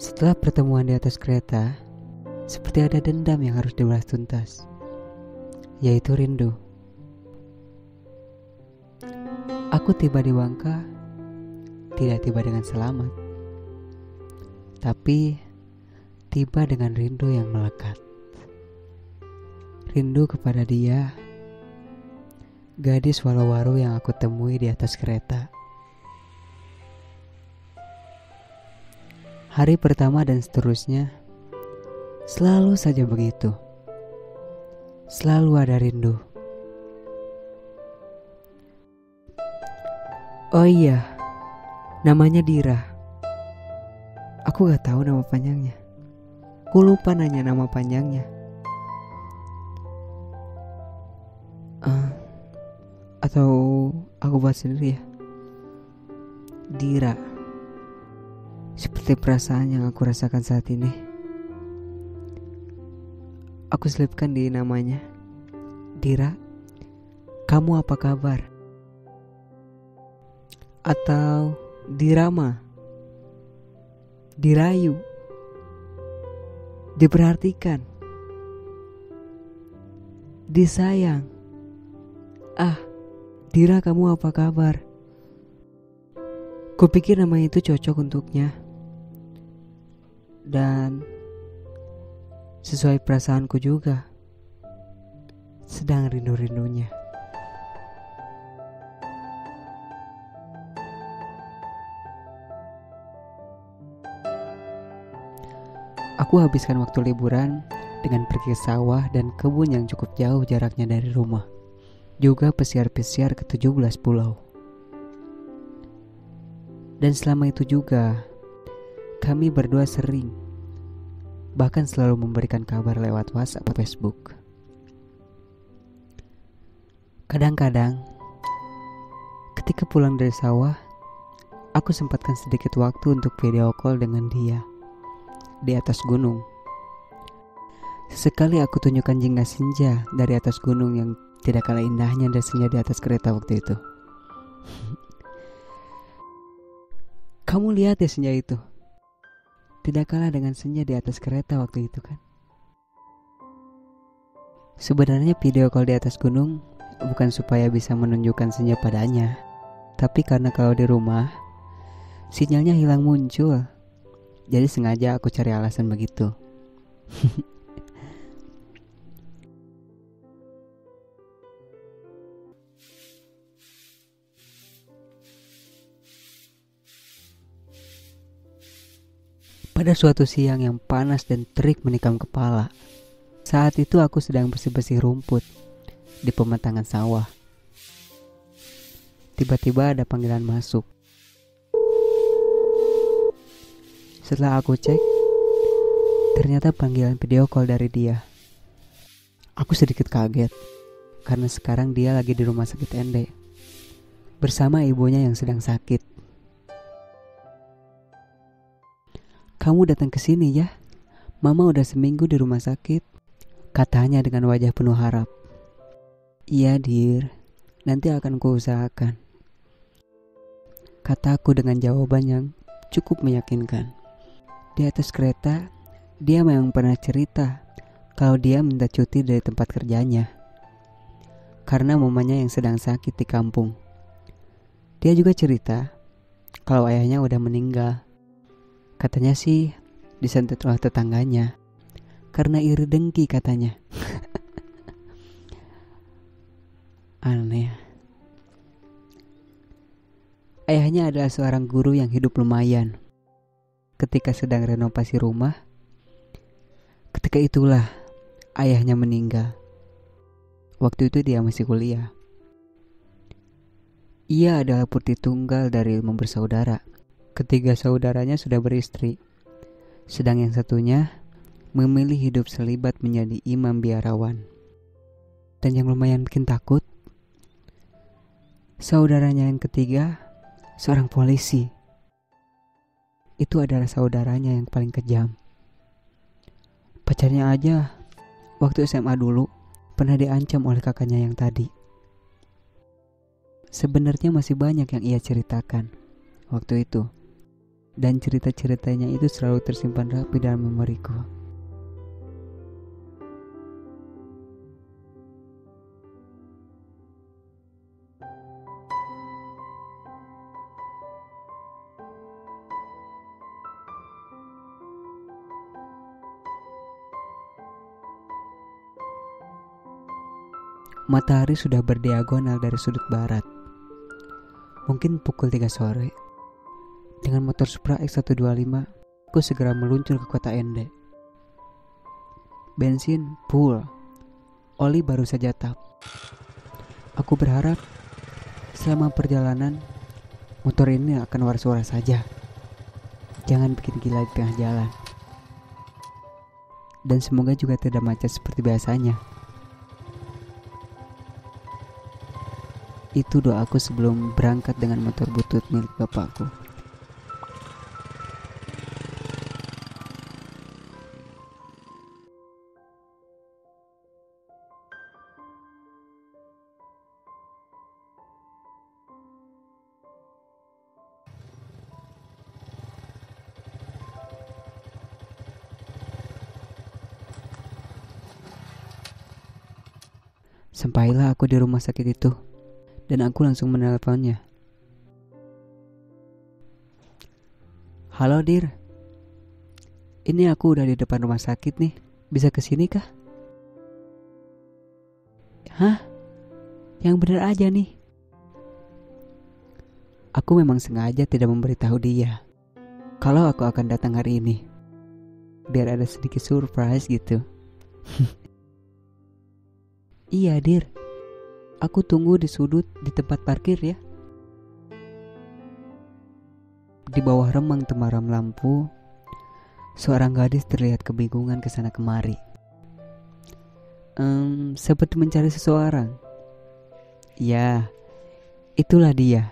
Setelah pertemuan di atas kereta, seperti ada dendam yang harus dibalas tuntas, yaitu rindu. Aku tiba di Bangka, tidak tiba dengan selamat, tapi tiba dengan rindu yang melekat. Rindu kepada dia, gadis walau-waru yang aku temui di atas kereta. Hari pertama dan seterusnya selalu saja begitu. Selalu ada rindu. Oh iya, namanya Dira. Aku gak tahu nama panjangnya. Aku lupa nanya nama panjangnya. Atau aku buat sendiri ya. Dira. Seperti perasaan yang aku rasakan saat ini. Aku selipkan di namanya. Dira, kamu apa kabar? Atau dirama, dirayu, diperhatikan, disayang. Dira, kamu apa kabar? Kupikir nama itu cocok untuknya. Dan sesuai perasaanku juga. Sedang rindu-rindunya. Aku habiskan waktu liburan dengan pergi ke sawah dan kebun yang cukup jauh jaraknya dari rumah. Juga pesiar-pesiar ke 17 pulau. Dan selama itu juga kami berdua sering, bahkan selalu memberikan kabar lewat WhatsApp atau Facebook. Kadang-kadang ketika pulang dari sawah, aku sempatkan sedikit waktu untuk video call dengan dia di atas gunung. Sesekali aku tunjukkan jingga senja dari atas gunung yang tidak kalah indahnya dan senja di atas kereta waktu itu. Kamu lihat ya senja itu? Tidak kalah dengan senja di atas kereta waktu itu kan? Sebenarnya video call di atas gunung bukan supaya bisa menunjukkan senja padanya, tapi karena kalau di rumah sinyalnya hilang muncul. Jadi sengaja aku cari alasan begitu. Pada suatu siang yang panas dan terik menikam kepala, saat itu aku sedang bersih-bersih rumput di pematangan sawah. Tiba-tiba ada panggilan masuk. Setelah aku cek, ternyata panggilan video call dari dia. Aku sedikit kaget, karena sekarang dia lagi di rumah sakit Ende, bersama ibunya yang sedang sakit. Kamu datang ke sini ya? Mama udah seminggu di rumah sakit, katanya dengan wajah penuh harap. Iya Dir, nanti akan kuusahakan, kataku dengan jawaban yang cukup meyakinkan. Di atas kereta, dia memang pernah cerita kalau dia minta cuti dari tempat kerjanya karena mamanya yang sedang sakit di kampung. Dia juga cerita kalau ayahnya udah meninggal. Katanya sih disantet oleh tetangganya karena iri dengki katanya. Aneh. Ayahnya adalah seorang guru yang hidup lumayan. Ketika sedang renovasi rumah, ketika itulah ayahnya meninggal. Waktu itu dia masih kuliah. Ia adalah putri tunggal dari 5 bersaudara. Ketiga saudaranya sudah beristri, sedang yang satunya memilih hidup selibat menjadi imam biarawan. Dan yang lumayan bikin takut, saudaranya yang ketiga seorang polisi. Itu adalah saudaranya yang paling kejam. Pacarnya aja waktu SMA dulu pernah diancam oleh kakaknya yang tadi. Sebenarnya masih banyak yang ia ceritakan waktu itu. dan cerita-ceritanya itu selalu tersimpan rapi dalam memoriku. Matahari sudah berdiagonal dari sudut barat. Mungkin pukul 3 sore. Dengan motor Supra X125, aku segera meluncur ke kota Ende. Bensin full, oli baru saja tap. Aku berharap selama perjalanan motor ini akan waras-waras saja. Jangan bikin gila di tengah jalan. Dan semoga juga tidak macet seperti biasanya. Itu doaku sebelum berangkat dengan motor butut milik bapakku. Sampailah aku di rumah sakit itu, dan aku langsung menelponnya. Halo Dir, ini aku udah di depan rumah sakit nih, bisa kesini kah? Hah? Yang bener aja nih. Aku memang sengaja tidak memberitahu dia kalau aku akan datang hari ini, biar ada sedikit surprise gitu. Iya Dir, aku tunggu di sudut di tempat parkir ya. Di bawah remang temaram lampu, seorang gadis terlihat kebingungan kesana kemari. Seperti mencari seseorang. Ya, itulah dia,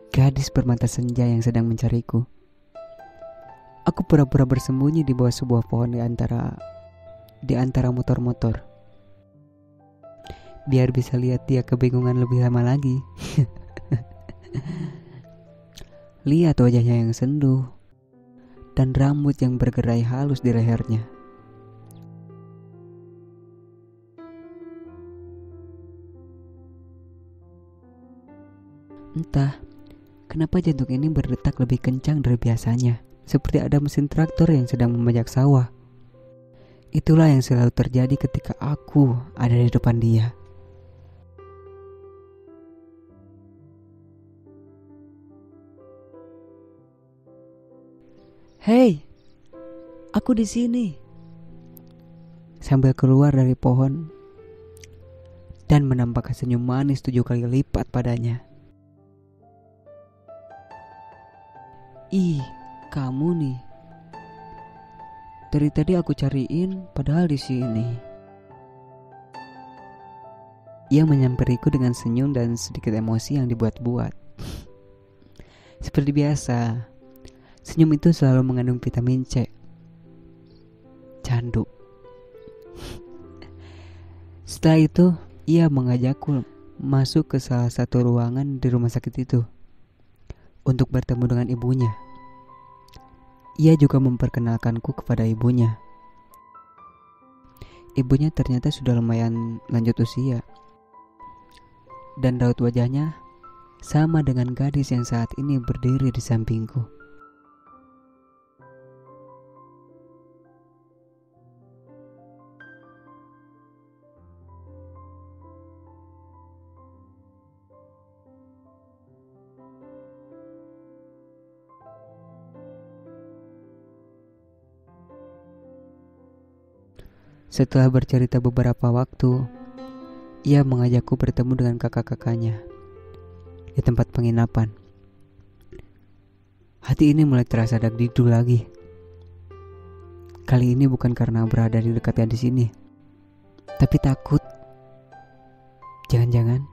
gadis bermata senja yang sedang mencariku. Aku pura-pura bersembunyi di bawah sebuah pohon di antara motor-motor, biar bisa lihat dia kebingungan lebih lama lagi. Lihat wajahnya yang sendu dan rambut yang bergerai halus di lehernya. Entah kenapa jantung ini berdetak lebih kencang dari biasanya, seperti ada mesin traktor yang sedang membajak sawah. Itulah yang selalu terjadi ketika aku ada di depan dia. Hei, aku di sini. Sambil keluar dari pohon dan menampakkan senyum manis 7 kali lipat padanya. Ih, kamu nih. Dari tadi aku cariin, padahal di sini. Ia menyamperiku dengan senyum dan sedikit emosi yang dibuat-buat. Seperti biasa, senyum itu selalu mengandung vitamin C. Candu. Setelah itu, ia mengajakku masuk ke salah satu ruangan di rumah sakit itu untuk bertemu dengan ibunya. Ia juga memperkenalkanku kepada ibunya. Ibunya ternyata sudah lumayan lanjut usia, dan raut wajahnya sama dengan gadis yang saat ini berdiri di sampingku. Setelah bercerita beberapa waktu, ia mengajakku bertemu dengan kakak-kakaknya di tempat penginapan. Hati ini mulai terasa dagdikduk lagi. Kali ini bukan karena berada di dekatnya di sini, tapi takut. Jangan-jangan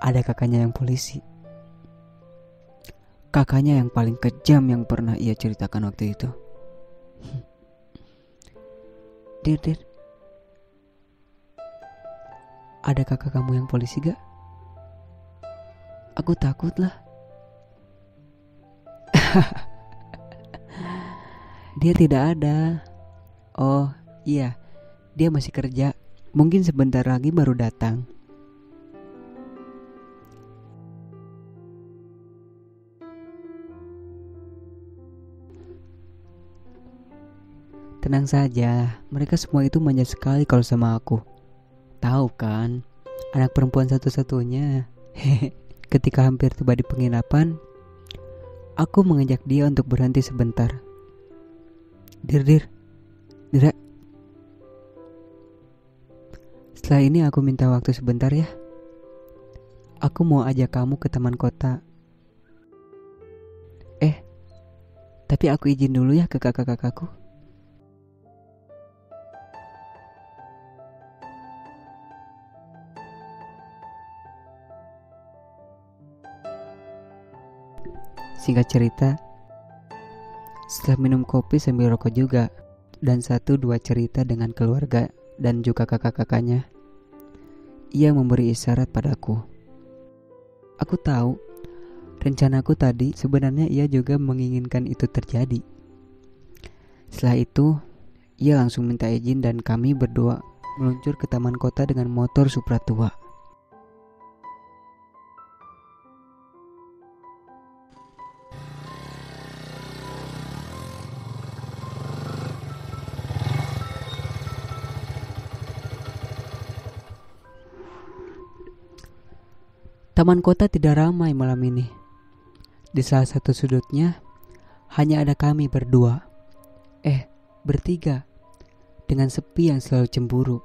ada kakaknya yang polisi. Kakaknya yang paling kejam yang pernah ia ceritakan waktu itu. Dir, ada kakak kamu yang polisi gak? Aku takut lah. Dia tidak ada. Oh iya, dia masih kerja. Mungkin sebentar lagi baru datang. Tenang saja, mereka semua itu manja sekali kalau sama aku. Tahu kan, anak perempuan satu-satunya. Ketika hampir tiba di penginapan, aku mengajak dia untuk berhenti sebentar. Dir. Setelah ini aku minta waktu sebentar ya. Aku mau ajak kamu ke taman kota. Tapi aku izin dulu ya ke kakak-kakakku. Singkat cerita, setelah minum kopi sambil rokok juga, dan 1-2 cerita dengan keluarga dan juga kakak-kakaknya, ia memberi isyarat padaku. Aku tahu, rencanaku tadi sebenarnya ia juga menginginkan itu terjadi. Setelah itu, ia langsung minta izin dan kami berdua meluncur ke taman kota dengan motor Supra tua. Taman kota tidak ramai malam ini. Di salah satu sudutnya hanya ada kami berdua. Bertiga. Dengan sepi yang selalu cemburu.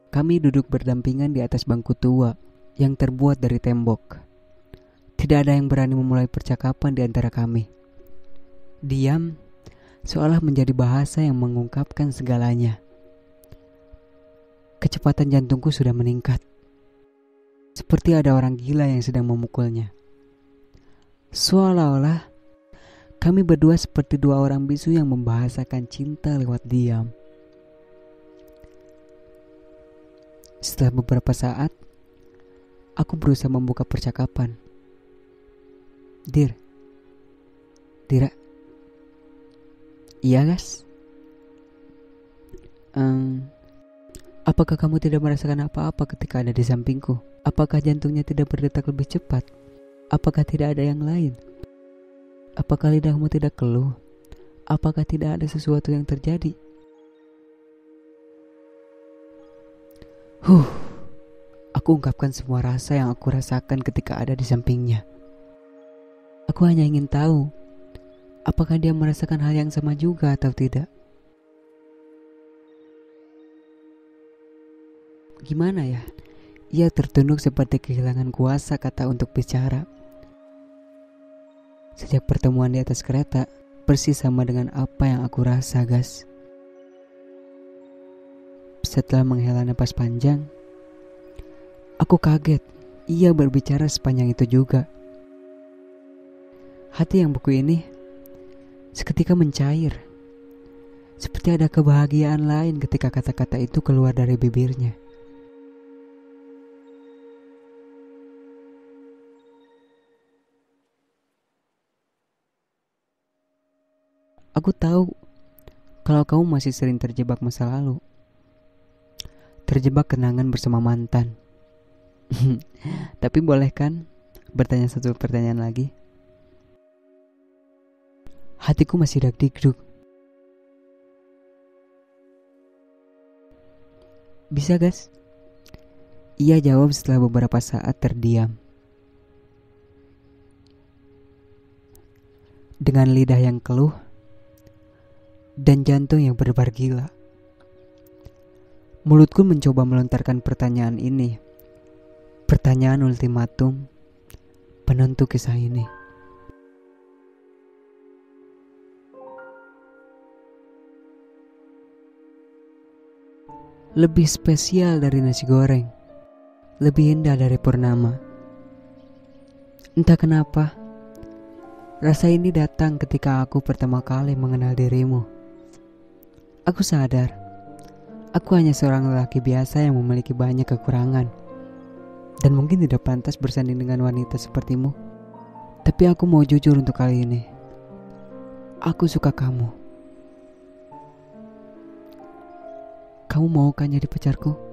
Kami duduk berdampingan di atas bangku tua yang terbuat dari tembok. Tidak ada yang berani memulai percakapan di antara kami. Diam seolah menjadi bahasa yang mengungkapkan segalanya. Kecepatan jantungku sudah meningkat. Seperti ada orang gila yang sedang memukulnya. Seolah-olah kami berdua seperti 2 orang bisu yang membahasakan cinta lewat diam. Setelah beberapa saat, aku berusaha membuka percakapan. Dira. Iya guys. Apakah kamu tidak merasakan apa-apa ketika ada di sampingku? Apakah jantungnya tidak berdetak lebih cepat? Apakah tidak ada yang lain? Apakah lidahmu tidak keluh? Apakah tidak ada sesuatu yang terjadi? Aku ungkapkan semua rasa yang aku rasakan ketika ada di sampingnya. Aku hanya ingin tahu, apakah dia merasakan hal yang sama juga atau tidak. Gimana ya? Ia tertunduk seperti kehilangan kuasa kata untuk bicara. Sejak pertemuan di atas kereta, persis sama dengan apa yang aku rasa, guys. Setelah menghela napas panjang, aku kaget. Ia berbicara sepanjang itu juga. Hati yang beku ini seketika mencair. Seperti ada kebahagiaan lain ketika kata-kata itu keluar dari bibirnya. Aku tahu kalau kamu masih sering terjebak masa lalu. Terjebak kenangan bersama mantan. Tapi boleh kan bertanya satu pertanyaan lagi? Hatiku masih dak-dikduk. Bisa guys? Ia jawab setelah beberapa saat terdiam. Dengan lidah yang keluh dan jantung yang berdebar gila. Mulutku mencoba melontarkan pertanyaan ini. Pertanyaan ultimatum penentu kisah ini. Lebih spesial dari nasi goreng. Lebih indah dari purnama. Entah kenapa, rasa ini datang ketika aku pertama kali mengenal dirimu. Aku sadar, aku hanya seorang lelaki biasa yang memiliki banyak kekurangan dan mungkin tidak pantas bersanding dengan wanita sepertimu. Tapi aku mau jujur untuk kali ini. Aku suka kamu. Kamu mau kan jadi pacarku?